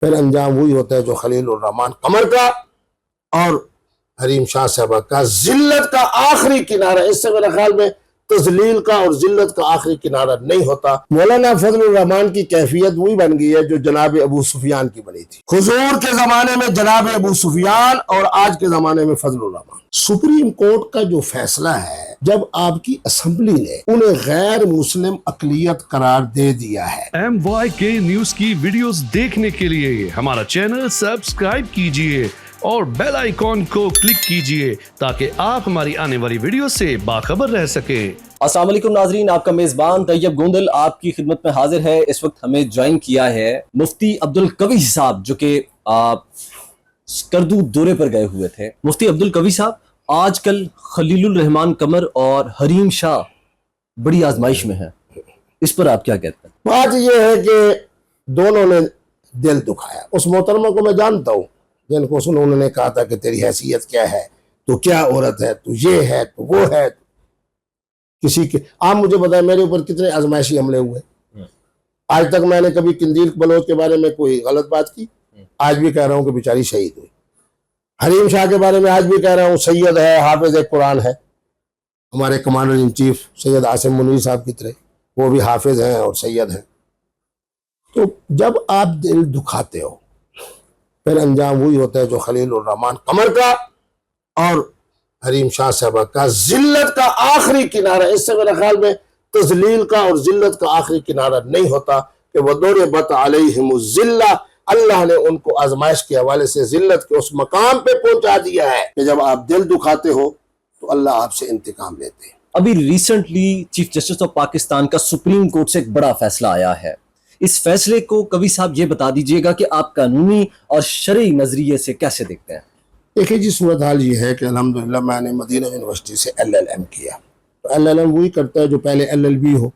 پھر انجام وہی ہوتا ہے جو خلیل الرحمان قمر کا اور حریم شاہ صاحبہ کا ذلت کا آخری کنارہ. اس سے میرے خیال میں تذلیل کا اور ذلت کا آخری کنارہ نہیں ہوتا. مولانا فضل الرحمان کی کیفیت وہی بن گئی ہے جو جناب ابو سفیان کی بنی تھی. حضور کے زمانے میں جناب ابو سفیان اور آج کے زمانے میں فضل الرحمان. سپریم کورٹ کا جو فیصلہ ہے جب آپ کی اسمبلی نے انہیں غیر مسلم اقلیت قرار دے دیا ہے. MYK نیوز کی ویڈیوز دیکھنے کے لیے ہمارا چینل سبسکرائب کیجئے اور بیل آئیکن کو کلک کیجئے تاکہ آپ ہماری آنے والی ویڈیو سے باخبر رہ سکیں. السلام علیکم ناظرین، آپ کا میزبان طیب گوندل آپ کی خدمت میں حاضر ہے. اس وقت ہمیں جوائن کیا ہے مفتی عبدالقوی صاحب جو کہ اسکردو دورے پر گئے ہوئے تھے. مفتی عبدالقوی صاحب، آج کل خلیل الرحمان قمر اور حریم شاہ بڑی آزمائش میں ہیں، اس پر آپ کیا کہتے ہیں؟ بات یہ ہے کہ دونوں نے دل دکھایا. اس محترمہ کو میں جانتا ہوں جن کو انہوں نے کہا تھا کہ تیری حیثیت کیا ہے، تو کیا عورت ہے، تو یہ ہے، تو وہ ہے. کسی کے آپ مجھے بتائیں میرے اوپر کتنے آزمائشی حملے ہوئے. آج تک میں نے کبھی قندیل بلوچ کے بارے میں کوئی غلط بات کی؟ آج بھی کہہ رہا ہوں کہ بیچاری شہید ہوئی. حریم شاہ کے بارے میں آج بھی کہہ رہا ہوں سید ہے، حافظ قرآن ہے. ہمارے commander in chief Syed Asim منوی صاحب کی طرح وہ بھی حافظ ہیں اور سید ہیں. تو جب آپ دل دکھاتے ہو پھر انجام وہی ہوتا ہے جو خلیل الرحمان قمر کا اور حریم شاہ صاحبہ کا ذلت کا آخری کنارہ. اس سے میرے خیال میں تذلیل کا اور ذلت کا آخری کنارہ نہیں ہوتا کہ وَضُرِبَتْ عَلَيْهِمُ الذِّلَّةُ. اللہ نے ان کو آزمائش کے حوالے سے ذلت کے اس مقام پہ پہنچا دیا ہے کہ جب آپ دل دکھاتے ہو تو اللہ آپ سے انتقام لیتے ہیں. ابھی recently chief justice of Pakistan کا سپریم کورٹ سے ایک بڑا فیصلہ آیا ہے. اس فیصلے کو قوی صاحب یہ بتا دیجئے گا کہ آپ قانونی اور شرعی نظریے سے کیسے دیکھتے ہیں؟ دیکھیں جی، صورتحال یہ ہے کہ الحمدللہ میں نے مدینہ یونیورسٹی سے LLM کیا. تو LLM وہی کرتا ہے جو پہلے LLB ہو.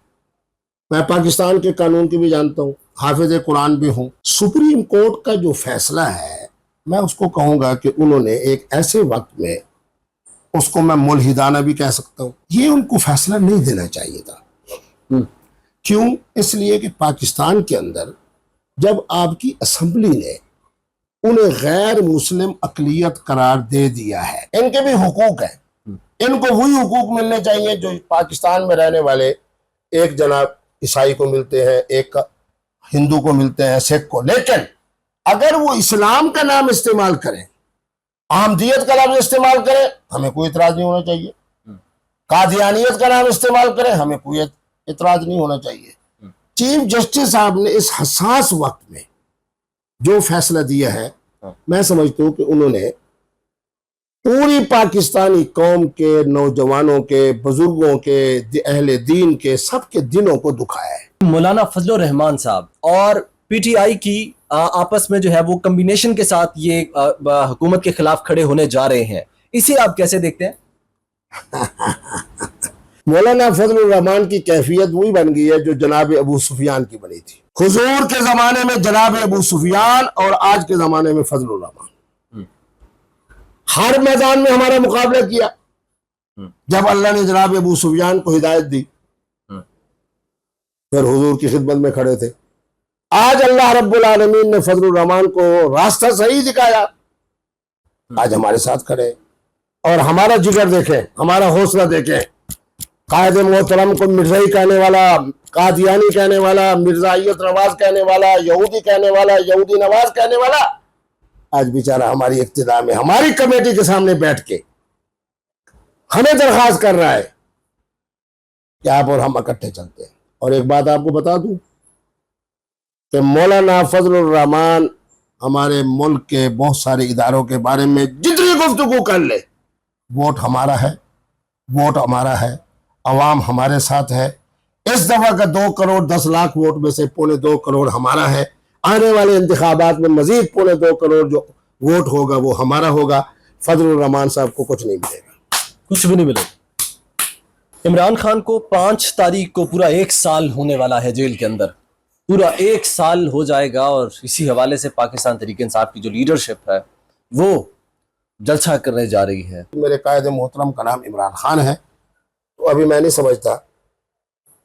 میں پاکستان کے قانون کی بھی جانتا ہوں، حافظ قرآن بھی ہوں. سپریم کورٹ کا جو فیصلہ ہے میں اس کو کہوں گا کہ انہوں نے ایک ایسے وقت میں، اس کو میں ملحدانہ بھی کہہ سکتا ہوں، یہ ان کو فیصلہ نہیں دینا چاہیے تھا. کیوں؟ اس لیے کہ پاکستان کے اندر جب آپ کی اسمبلی نے انہیں غیر مسلم اقلیت قرار دے دیا ہے، ان کے بھی حقوق ہیں، ان کو وہی حقوق ملنے چاہیے جو پاکستان میں رہنے والے ایک جناب عیسائی کو ملتے ہیں، ایک ہندو کو ملتے ہیں، سکھ کو. لیکن اگر وہ اسلام کا نام استعمال کریں، احمدیت کا نام استعمال کریں، ہمیں کوئی اعتراض نہیں ہونا چاہیے. قادیانیت کا نام استعمال کریں، ہمیں کوئی اعتراض نہیں ہونا چاہیے. چیف جسٹس صاحب نے اس حساس وقت میں جو فیصلہ دیا ہے، میں سمجھتا ہوں کہ انہوں نے پوری پاکستانی قوم کے، نوجوانوں کے، بزرگوں کے، اہل دین کے، سب کے دلوں کو دکھایا ہے. مولانا فضل الرحمان صاحب اور PTI کی آپس میں جو ہے وہ کمبینیشن کے ساتھ یہ حکومت کے خلاف کھڑے ہونے جا رہے ہیں، اسے آپ کیسے دیکھتے ہیں؟ مولانا فضل الرحمان کی کیفیت وہی بن گئی ہے جو جناب ابو سفیان کی بنی تھی. حضور کے زمانے میں جناب ابو سفیان اور آج کے زمانے میں فضل الرحمان. ہر میدان میں ہمارا مقابلہ کیا. جب اللہ نے جناب ابو سفیان کو ہدایت دی پھر حضور کی خدمت میں کھڑے تھے. آج اللہ رب العالمین نے فضل الرحمان کو راستہ صحیح دکھایا، آج ہمارے ساتھ کھڑے. اور ہمارا جگر دیکھیں، ہمارا حوصلہ دیکھیں. قائد محترم کو مرزائی کہنے والا، قادیانی کہنے والا، مرزائیت نواز کہنے والا، یہودی کہنے والا، یہودی نواز کہنے والا، آج بیچارہ ہماری اقتداء میں ہماری کمیٹی کے سامنے بیٹھ کے ہمیں درخواست کر رہا ہے کہ آپ اور ہم اکٹھے چلتے ہیں. اور ایک بات آپ کو بتا دوں کہ مولانا فضل الرحمان ہمارے ملک کے بہت سارے اداروں کے بارے میں جتنی گفتگو کر لے، ووٹ ہمارا ہے، ووٹ ہمارا ہے، عوام ہمارے ساتھ ہے. اس دفعہ کا 2 کروڑ 10 لاکھ ووٹ میں سے 2.25 کروڑ ہمارا ہے. آنے والے انتخابات میں مزید 2.25 کروڑ جو ووٹ ہوگا وہ ہمارا ہوگا. فضل الرحمان صاحب کو کچھ نہیں ملے گا، کچھ بھی نہیں ملے گا. عمران خان کو 5 تاریخ کو پورا 1 سال ہونے والا ہے جیل کے اندر، پورا 1 سال ہو جائے گا. اور اسی حوالے سے پاکستان تحریک انصاف کی جو لیڈرشپ ہے وہ جلسہ کرنے جا رہی ہے. میرے قائد محترم کا نام عمران خان ہے. تو ابھی میں نہیں سمجھتا،